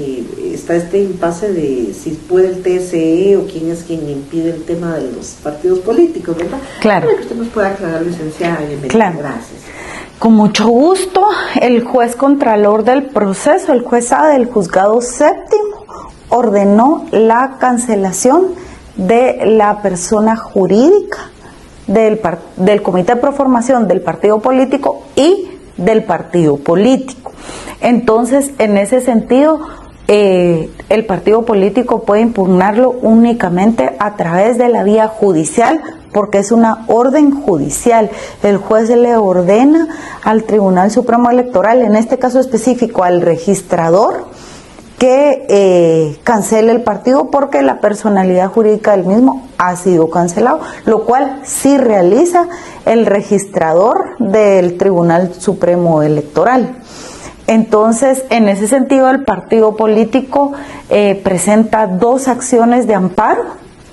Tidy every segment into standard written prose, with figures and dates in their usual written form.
que está este impasse de si puede el TSE o quién es quien impide el tema de los partidos políticos, ¿verdad? Claro. Para que usted nos pueda aclarar, licenciada. Bienvenida. Claro. Gracias. Con mucho gusto, el juez contralor del proceso, el juez A del juzgado séptimo, ordenó la cancelación de la persona jurídica del Comité de Proformación del partido político y del partido político. Entonces, en ese sentido, el partido político puede impugnarlo únicamente a través de la vía judicial, porque es una orden judicial. El juez le ordena al Tribunal Supremo Electoral, en este caso específico al registrador, que cancele el partido porque la personalidad jurídica del mismo ha sido cancelado, lo cual sí realiza el registrador del Tribunal Supremo Electoral. Entonces, en ese sentido, el partido político presenta dos acciones de amparo,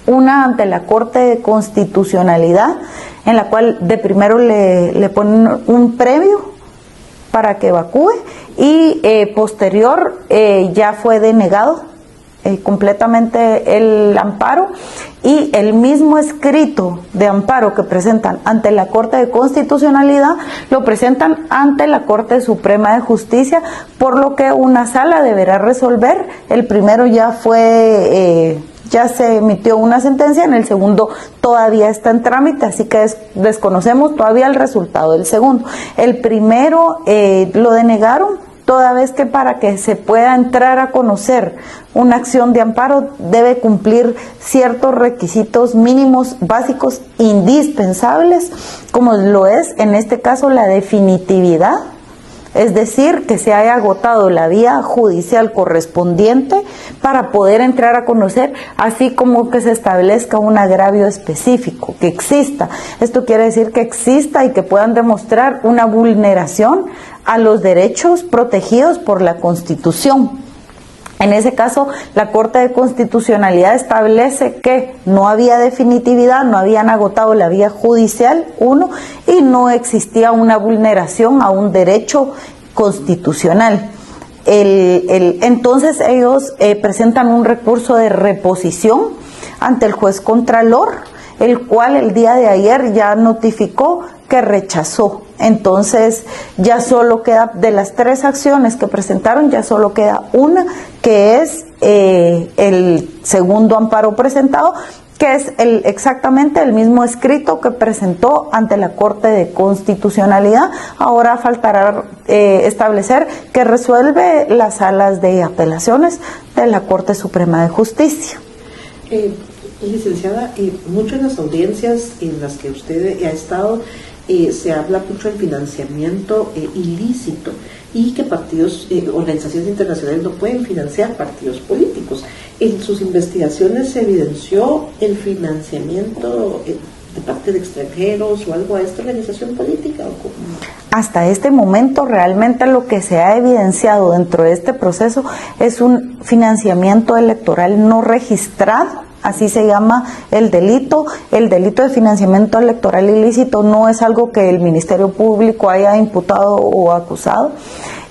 una ante la Corte de Constitucionalidad, en la cual de primero le ponen un previo para que evacúe, y posterior ya fue denegado completamente el amparo, y el mismo escrito de amparo que presentan ante la Corte de Constitucionalidad lo presentan ante la Corte Suprema de Justicia, por lo que una sala deberá resolver. El primero ya fue ya se emitió una sentencia, en el segundo todavía está en trámite, así que desconocemos todavía el resultado del segundo. El primero lo denegaron, toda vez que para que se pueda entrar a conocer una acción de amparo debe cumplir ciertos requisitos mínimos básicos indispensables, como lo es en este caso la definitividad, es decir, que se haya agotado la vía judicial correspondiente para poder entrar a conocer, así como que se establezca un agravio específico, que exista. Esto quiere decir que exista y que puedan demostrar una vulneración a los derechos protegidos por la Constitución. En ese caso, la Corte de Constitucionalidad establece que no había definitividad, no habían agotado la vía judicial, uno, y no existía una vulneración a un derecho constitucional. Entonces ellos presentan un recurso de reposición ante el juez contralor, el cual el día de ayer ya notificó que rechazó. Entonces ya solo queda, de las tres acciones que presentaron, ya solo queda una, que es el segundo amparo presentado, que es exactamente el mismo escrito que presentó ante la Corte de Constitucionalidad. Ahora faltará establecer que resuelve las salas de apelaciones de la Corte Suprema de Justicia. Licenciada, mucho en las audiencias en las que usted ha estado, se habla mucho del financiamiento ilícito y que partidos, organizaciones internacionales no pueden financiar partidos políticos. En sus investigaciones se evidenció el financiamiento de parte de extranjeros o algo a esta organización política, ¿o cómo? Hasta este momento realmente lo que se ha evidenciado dentro de este proceso es un financiamiento electoral no registrado. Así se llama el delito. El delito de financiamiento electoral ilícito no es algo que el Ministerio Público haya imputado o acusado.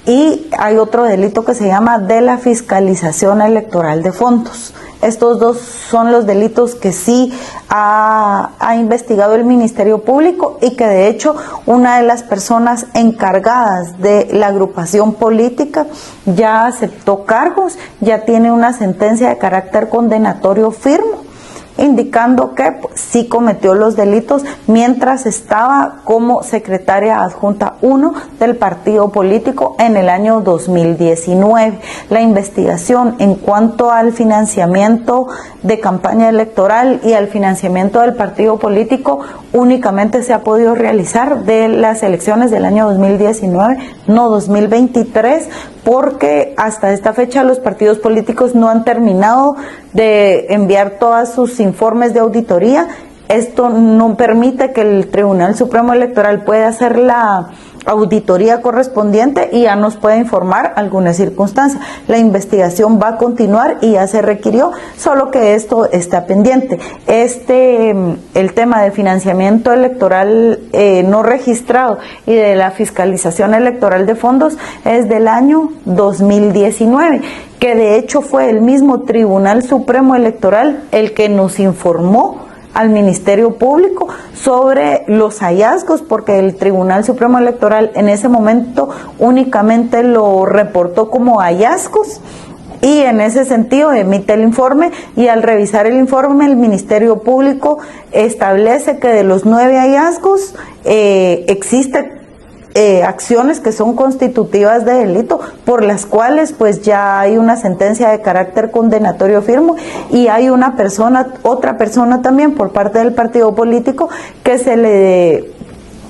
Y hay otro delito que se llama de la fiscalización electoral de fondos. Estos dos son los delitos que sí ha investigado el Ministerio Público, y que de hecho una de las personas encargadas de la agrupación política ya aceptó cargos, ya tiene una sentencia de carácter condenatorio firme, indicando que sí cometió los delitos mientras estaba como secretaria adjunta 1 del partido político en el año 2019. La investigación en cuanto al financiamiento de campaña electoral y al financiamiento del partido político únicamente se ha podido realizar de las elecciones del año 2019, no 2023, porque hasta esta fecha los partidos políticos no han terminado de enviar todos sus informes de auditoría Esto no permite que el Tribunal Supremo Electoral pueda hacer la auditoría correspondiente y ya nos puede informar alguna circunstancia. La investigación va a continuar y ya se requirió, solo que esto está pendiente. El tema de financiamiento electoral no registrado y de la fiscalización electoral de fondos es del año 2019, que de hecho fue el mismo Tribunal Supremo Electoral el que nos informó al Ministerio Público sobre los hallazgos, porque el Tribunal Supremo Electoral en ese momento únicamente lo reportó como hallazgos y en ese sentido emite el informe, y al revisar el informe el Ministerio Público establece que de los 9 hallazgos existe acciones que son constitutivas de delito, por las cuales pues ya hay una sentencia de carácter condenatorio firme, y hay otra persona también por parte del partido político que se le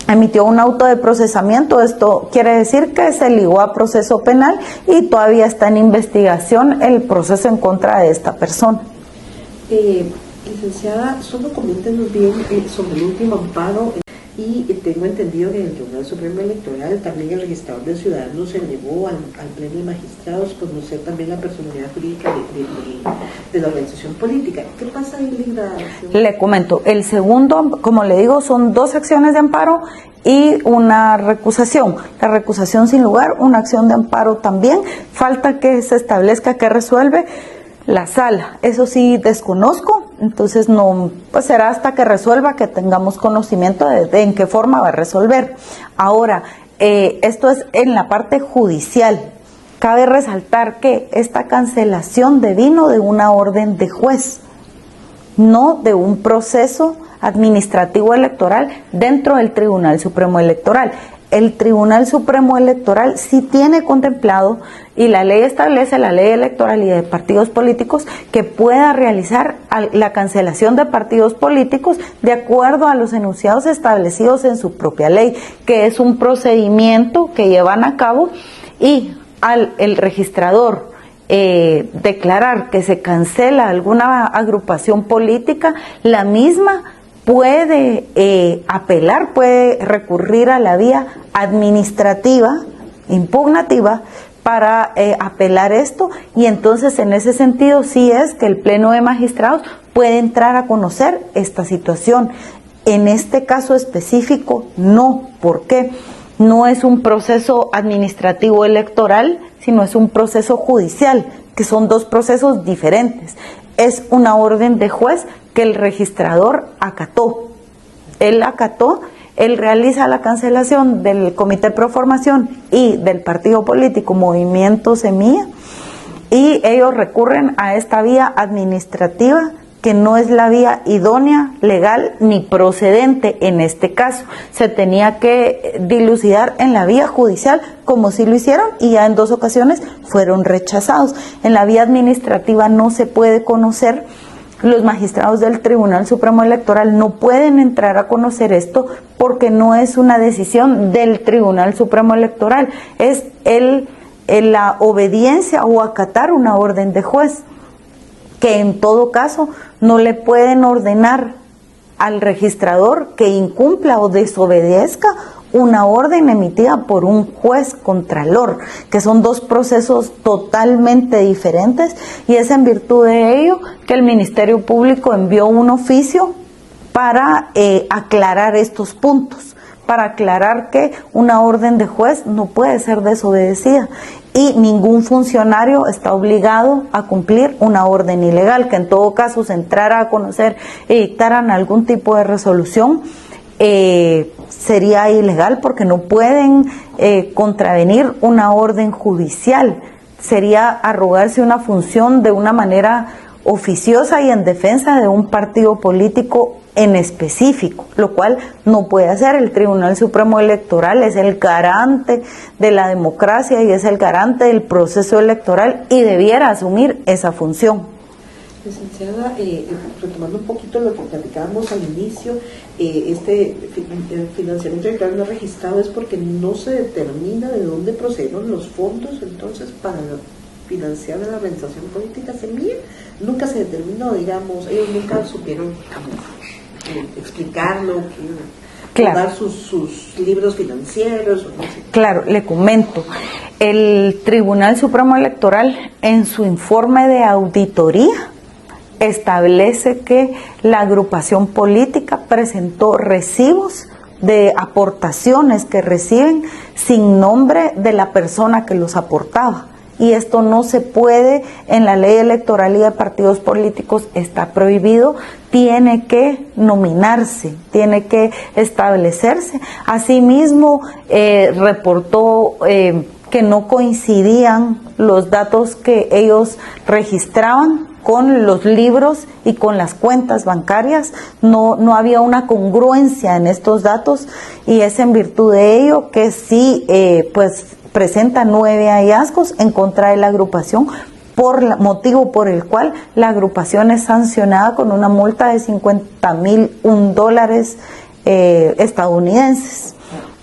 emitió un auto de procesamiento. Esto quiere decir que se ligó a proceso penal y todavía está en investigación el proceso en contra de esta persona. Licenciada, solo coméntenos bien sobre el último amparo. Y tengo entendido que en el Tribunal Supremo Electoral también el registrador de ciudadanos se elevó al Pleno de Magistrados por no ser también la personalidad jurídica de la organización política. ¿Qué pasa ahí, Linda? Le comento, el segundo, como le digo, son 2 acciones de amparo y una recusación. La recusación sin lugar, una acción de amparo también. Falta que se establezca qué resuelve la sala. Eso sí desconozco, entonces no, pues será hasta que resuelva que tengamos conocimiento de en qué forma va a resolver. Ahora, esto es en la parte judicial. Cabe resaltar que esta cancelación devino de una orden de juez, no de un proceso administrativo electoral dentro del Tribunal Supremo Electoral. El Tribunal Supremo Electoral sí tiene contemplado, y la ley establece, la ley electoral y de partidos políticos, que pueda realizar la cancelación de partidos políticos de acuerdo a los enunciados establecidos en su propia ley, que es un procedimiento que llevan a cabo, y al el registrador declarar que se cancela alguna agrupación política, la misma puede apelar, puede recurrir a la vía administrativa, impugnativa, para apelar esto, y entonces en ese sentido sí es que el Pleno de Magistrados puede entrar a conocer esta situación. En este caso específico no. ¿Por qué? No es un proceso administrativo electoral, sino es un proceso judicial, que son 2 procesos diferentes. Es una orden de juez que el registrador acató. Él acató, él realiza la cancelación del Comité Pro Formación y del partido político Movimiento Semilla, y ellos recurren a esta vía administrativa, que no es la vía idónea, legal ni procedente en este caso. Se tenía que dilucidar en la vía judicial, como sí lo hicieron, y ya en 2 ocasiones fueron rechazados. En la vía administrativa no se puede conocer. Los magistrados del Tribunal Supremo Electoral no pueden entrar a conocer esto porque no es una decisión del Tribunal Supremo Electoral, es la obediencia o acatar una orden de juez, que en todo caso no le pueden ordenar al registrador que incumpla o desobedezca una orden emitida por un juez contralor, que son 2 procesos totalmente diferentes, y es en virtud de ello que el Ministerio Público envió un oficio para aclarar estos puntos, para aclarar que una orden de juez no puede ser desobedecida y ningún funcionario está obligado a cumplir una orden ilegal, que en todo caso se entrara a conocer y dictaran algún tipo de resolución, sería ilegal porque no pueden contravenir una orden judicial. Sería arrogarse una función de una manera oficiosa y en defensa de un partido político en específico, lo cual no puede hacer. El Tribunal Supremo Electoral es el garante de la democracia y es el garante del proceso electoral y debiera asumir esa función. Licenciada, retomando un poquito lo que platicábamos al inicio, el financiamiento electoral no registrado es porque no se determina de dónde procedieron los fondos, entonces, para financiar a la organización política Semilla, nunca se determinó, digamos, ellos nunca supieron cómo. explicarlo, claro, dar sus libros financieros. O no sé. Claro, le comento. El Tribunal Supremo Electoral, en su informe de auditoría, establece que la agrupación política presentó recibos de aportaciones que reciben sin nombre de la persona que los aportaba. Y esto no se puede, en la ley electoral y de partidos políticos está prohibido, tiene que nominarse, tiene que establecerse. Asimismo, reportó que no coincidían los datos que ellos registraban con los libros y con las cuentas bancarias, no había una congruencia en estos datos, y es en virtud de ello que sí, pues presenta 9 hallazgos en contra de la agrupación, motivo por el cual la agrupación es sancionada con una multa de $50,001 estadounidenses.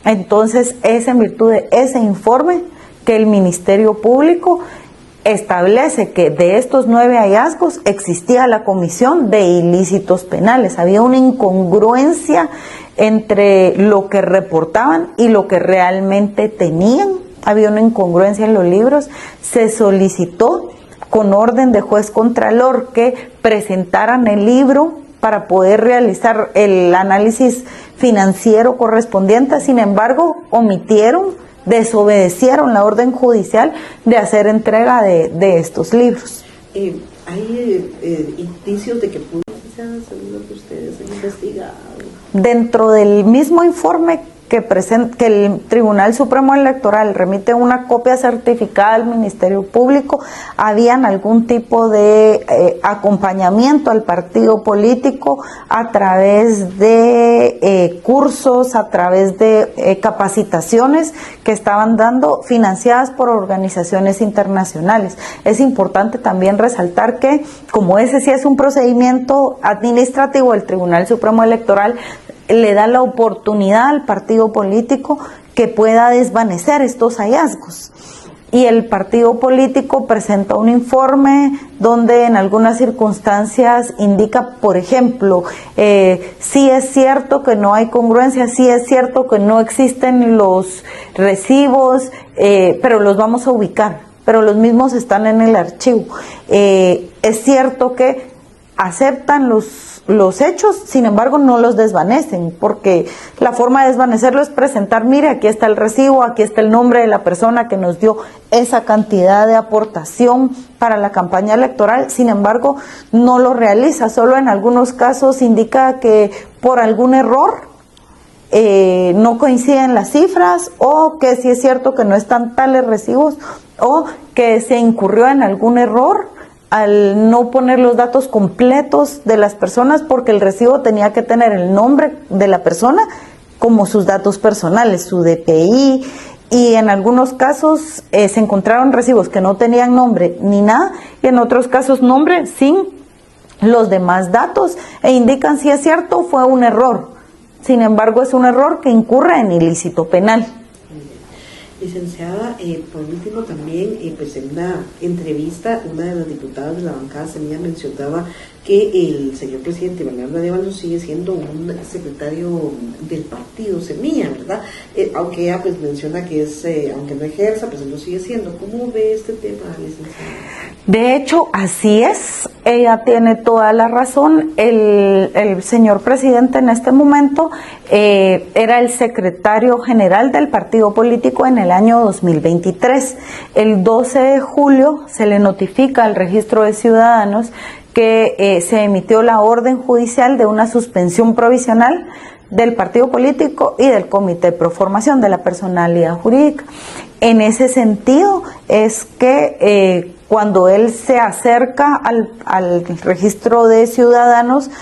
Entonces es en virtud de ese informe que el Ministerio Público establece que de estos 9 hallazgos existía la comisión de ilícitos penales. Había una incongruencia entre lo que reportaban y lo que realmente tenían. Había una incongruencia en los libros. Se solicitó con orden de juez contralor que presentaran el libro para poder realizar el análisis financiero correspondiente. Sin embargo, desobedecieron la orden judicial de hacer entrega de estos libros. ¿Hay indicios de que pudo ser según lo que ustedes han investigado? Dentro del mismo informe que el Tribunal Supremo Electoral remite una copia certificada al Ministerio Público, habían algún tipo de acompañamiento al partido político a través de cursos, a través de capacitaciones que estaban dando, financiadas por organizaciones internacionales. Es importante también resaltar que, como ese sí es un procedimiento administrativo, el Tribunal Supremo Electoral le da la oportunidad al partido político que pueda desvanecer estos hallazgos. Y el partido político presenta un informe donde en algunas circunstancias indica, por ejemplo, sí es cierto que no hay congruencia, sí es cierto que no existen los recibos, pero los vamos a ubicar, pero los mismos están en el archivo. Es cierto que aceptan los hechos, sin embargo no los desvanecen, porque la forma de desvanecerlo es presentar, mire, aquí está el recibo, aquí está el nombre de la persona que nos dio esa cantidad de aportación para la campaña electoral. Sin embargo, no lo realiza, solo en algunos casos indica que por algún error no coinciden las cifras, o que sí es cierto que no están tales recibos, o que se incurrió en algún error al no poner los datos completos de las personas, porque el recibo tenía que tener el nombre de la persona como sus datos personales, su DPI, y en algunos casos se encontraron recibos que no tenían nombre ni nada, y en otros casos nombre sin los demás datos, e indican si es cierto fue un error. Sin embargo, es un error que incurre en ilícito penal. Licenciada, por último también, pues en una entrevista, una de las diputadas de la bancada Semilla mencionaba que el señor presidente Bernardo Arévalo sigue siendo un secretario del partido Semilla, ¿verdad? Aunque ella pues menciona que es, aunque no ejerza, pues él lo sigue siendo. ¿Cómo ve este tema, licenciada? De hecho, así es, ella tiene toda la razón. El señor presidente en este momento era el secretario general del partido político en el año 2023. El 12 de julio se le notifica al Registro de Ciudadanos que se emitió la orden judicial de una suspensión provisional del partido político y del Comité de Proformación de la Personalidad Jurídica. En ese sentido es que cuando él se acerca al Registro de Ciudadanos,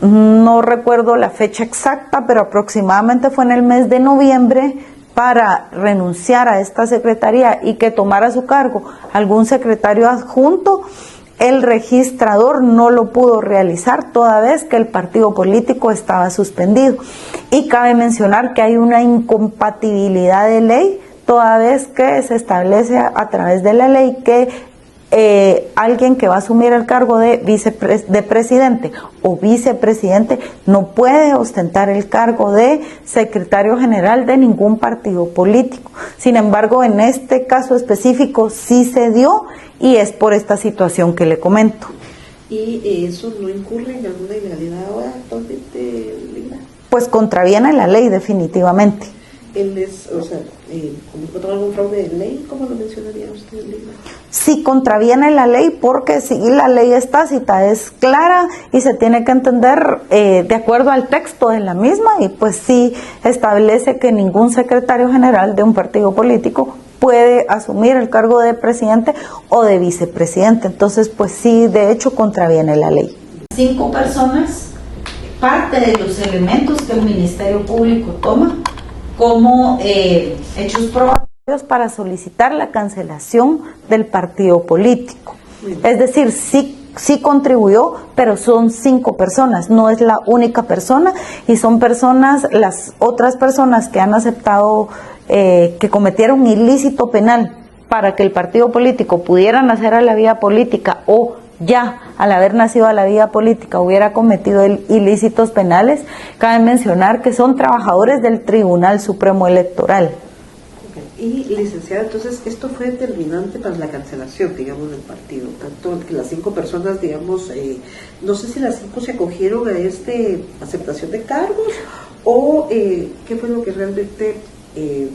no recuerdo la fecha exacta, pero aproximadamente fue en el mes de noviembre, para renunciar a esta secretaría y que tomara a su cargo algún secretario adjunto, el registrador no lo pudo realizar toda vez que el partido político estaba suspendido. Y cabe mencionar que hay una incompatibilidad de ley, toda vez que se establece a través de la ley que alguien que va a asumir el cargo de presidente o vicepresidente no puede ostentar el cargo de secretario general de ningún partido político. Sin embargo, en este caso específico sí se dio, y es por esta situación que le comento. ¿Y eso no incurre en alguna ilegalidad ahora actualmente, Lina? Pues contraviene la ley, definitivamente. Él es, o sea, ¿cometió algún fraude de ley? ¿Cómo lo mencionaría usted, Lina? Sí contraviene la ley, porque si la ley es tácita, es clara y se tiene que entender de acuerdo al texto de la misma, y pues sí establece que ningún secretario general de un partido político puede asumir el cargo de presidente o de vicepresidente. Entonces, pues sí, de hecho contraviene la ley. 5 personas, parte de los elementos que el Ministerio Público toma como hechos probatorios para solicitar la cancelación del partido político. Es decir, sí contribuyó, pero son 5 personas, no es la única persona, y son personas, las otras personas que han aceptado que cometieron ilícito penal para que el partido político pudiera nacer a la vía política, o ya al haber nacido a la vía política hubiera cometido ilícitos penales. Cabe mencionar que son trabajadores del Tribunal Supremo Electoral. Y licenciada, entonces esto fue determinante para la cancelación, digamos, del partido, tanto que las 5 personas, digamos, no sé si las 5 se acogieron a aceptación de cargos, o qué fue lo que realmente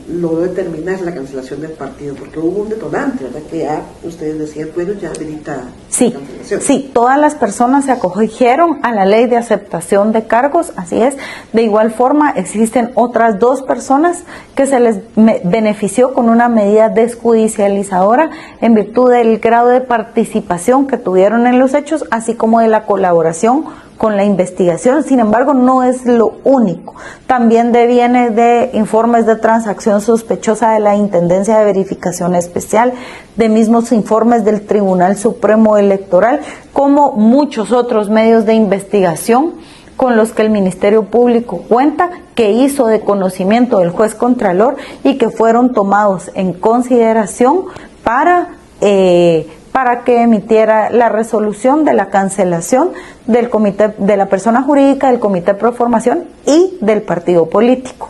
logró determinar la cancelación del partido, porque hubo un detonante, ¿verdad? Que ya ustedes decían, bueno, ya habilita la cancelación. Sí, todas las personas se acogieron a la ley de aceptación de cargos, así es. De igual forma, existen otras 2 personas que se les benefició con una medida desjudicializadora en virtud del grado de participación que tuvieron en los hechos, así como de la colaboración con la investigación. Sin embargo, no es lo único. También deviene de informes de transacción sospechosa de la Intendencia de Verificación Especial, de mismos informes del Tribunal Supremo Electoral, como muchos otros medios de investigación con los que el Ministerio Público cuenta, que hizo de conocimiento del juez Contralor y que fueron tomados en consideración para que emitiera la resolución de la cancelación del comité, de la persona jurídica, del comité pro formación y del partido político.